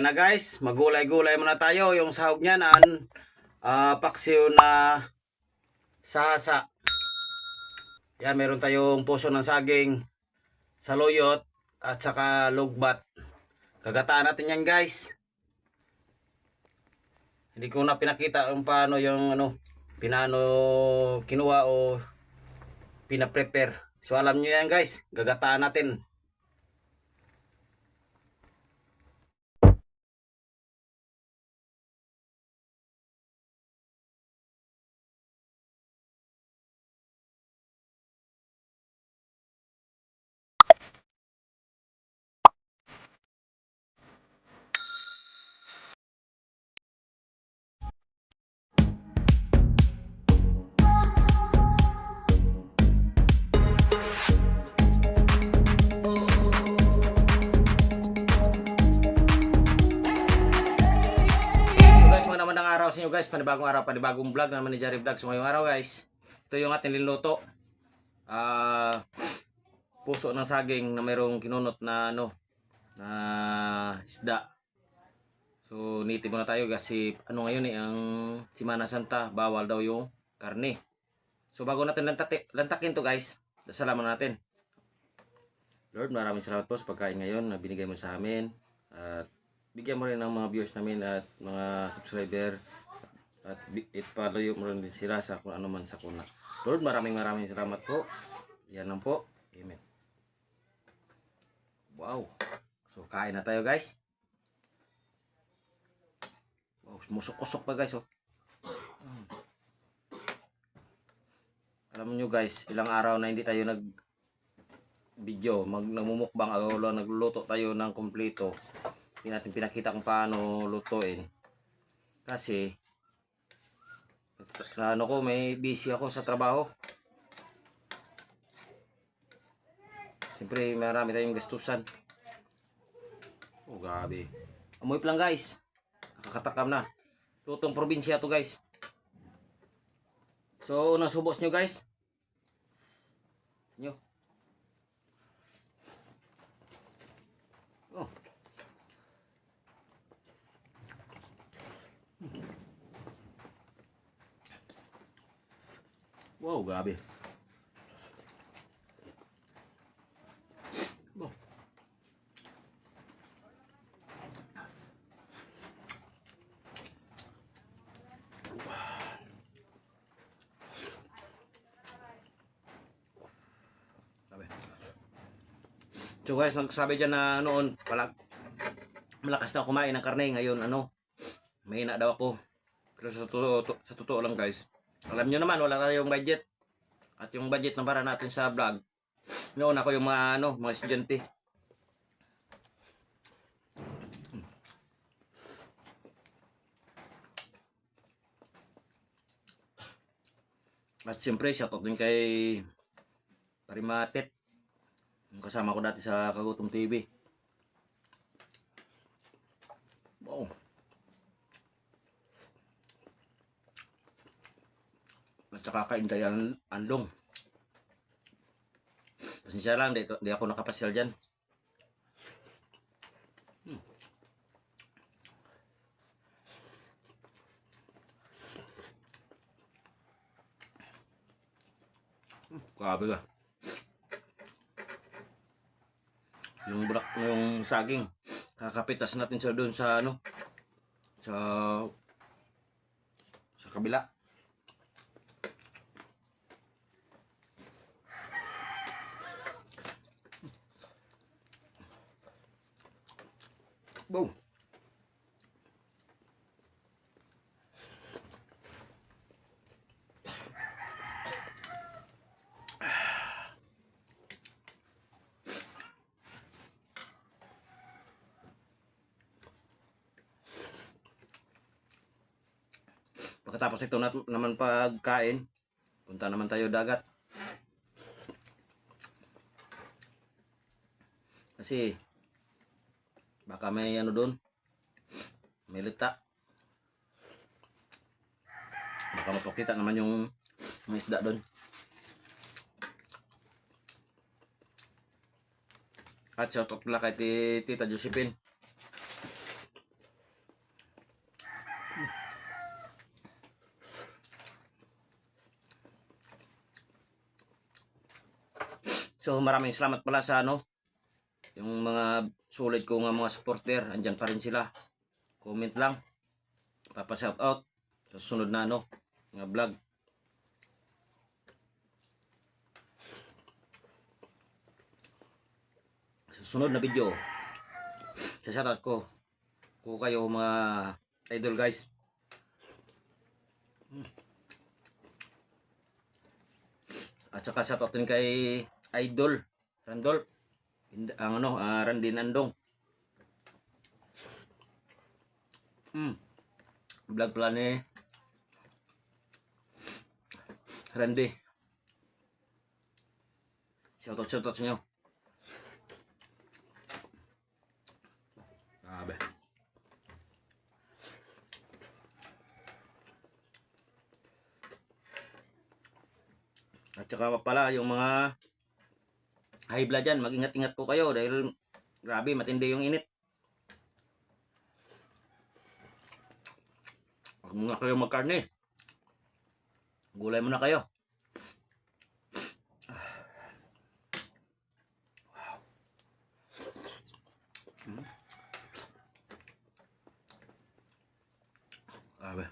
Yan na guys, magulay-gulay muna tayo. Yung sahog niyan paksiw na sasa. Yan, meron tayong puso ng saging, saluyot at saka lugbat. Gagataan natin yan guys. Hindi ko na pinakita kung paano yung pinano kinuha o pina-prepare. So alam nyo yan guys, gagataan natin. Araw sa inyo guys, panibagong araw, panibagong vlog naman ni Jerry Vlog. So ngayong araw guys, ito yung ating linluto. Puso ng saging na mayroong kinunot na na isda. So niti muna tayo kasi ngayon ang Semana Santa, bawal daw yung karne. So bago natin lantakin to guys, dasalaman natin. Lord, maraming salamat po sa pagkain ngayon na binigay mo sa amin. At bigyan mo rin ng mga viewers namin at mga subscriber at ipalayo mo rin sila sa kung ano man sa kuna. Lord, maraming salamat po. Yan lang po. Amen. Wow. So kain na tayo guys. Wow, musok-usok pa guys. Alam nyo guys, ilang araw na hindi tayo nag video, nagmumukbang o nagluluto tayo ng kumpleto. Hindi natin pinakita kung paano lutuin kasi may busy ako sa trabaho. Siyempre marami tayong gastusan. Oh grabe, amoy pa lang guys, nakakatakam na. Lutong probinsya to guys. So unang subos nyo guys nyo. Oh. Wow, grabe. Oh. Grabe. So guys, nagsabi dyan na noon malakas na kumain ng karne. Ngayon mahina daw ako. Pero sa totoo lang guys, alam nyo naman wala tayong budget. At yung budget na para natin sa vlog, noon ako yung mga estudyante. At siyempre shoutout din kay Parimatet, yung kasama ko dati sa Kagutom TV. Wow. At saka kaintay andong. Pasensya lang, di ako nakapasyal dyan. Grabe ka. Yung saging, kakapitas natin sa doon sa sa kabila. Boom. Pagkatapos ito naman pagkain, punta naman tayo dagat. Kasi baka may doon, may lita. Baka mapakita naman yung mga isda doon. At shoutout pala kay Tita Josephine. So maraming salamat pala sa yung mga sulit ko nga mga supporter, andyan pa rin sila. Comment lang, papa-shout out sa susunod na nga vlog. Sa susunod na video, sa shoutout ko kung kayo mga idol guys. At saka shoutout din kay Idol Randolph, ang Randin Andong. Vlog pala ni Randy. Shoutout sa inyo. Grabe. At saka pala yung mga high blood dyan, mag-ingat-ingat po kayo dahil grabe, matindi yung init. Huwag muna kayo magkarne. Gulay muna kayo. Wow. Grabe.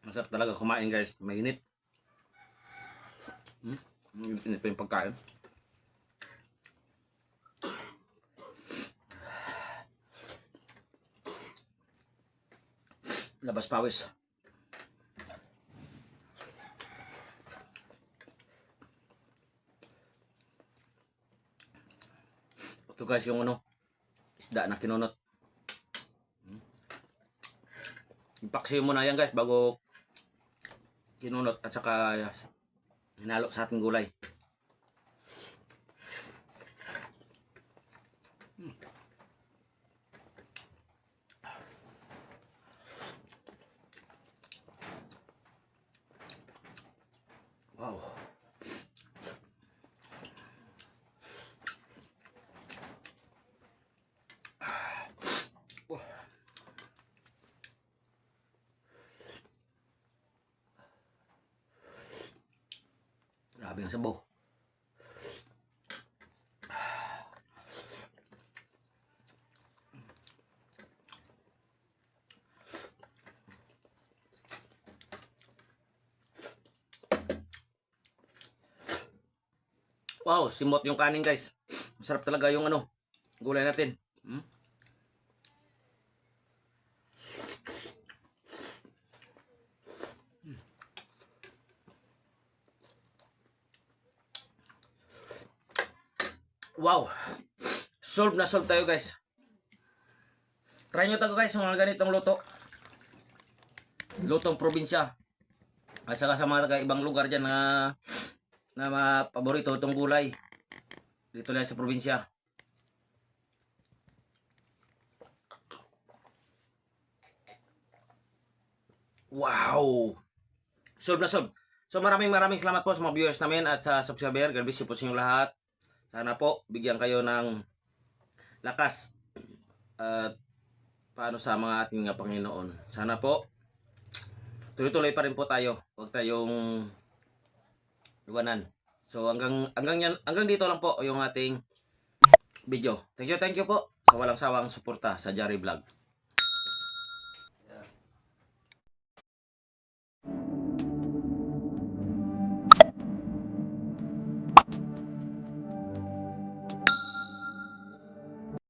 Masarap talaga kumain guys, mainit. Init pa yung pagkain. Labas pawis. Ito guys yung isda na kinunot. Ipaksiyo muna yan guys bago kinunot at saka hinalo sa ating gulay. Wow. Grabe ang sabaw. Wow, simot yung kanin guys. Masarap talaga yung gulay natin. Wow. Solve na solve tayo guys. Try nyo tayo guys mga ganitong luto. Lutong probinsya. At saka sa mga ibang lugar dyan na mga paborito itong gulay. Dito lang sa probinsya. Wow. Solve na solve. So maraming salamat po sa mga viewers namin at sa subscriber. God bless you po sa inyong lahat. Sana po bigyan kayo ng lakas at paano sa mga ating Panginoon. Sana po tuloy-tuloy pa rin po tayo. Huwag tayong iwanan. So hanggang dito lang po yung ating video. Thank you po sa walang sawang suporta sa Jari Vlog.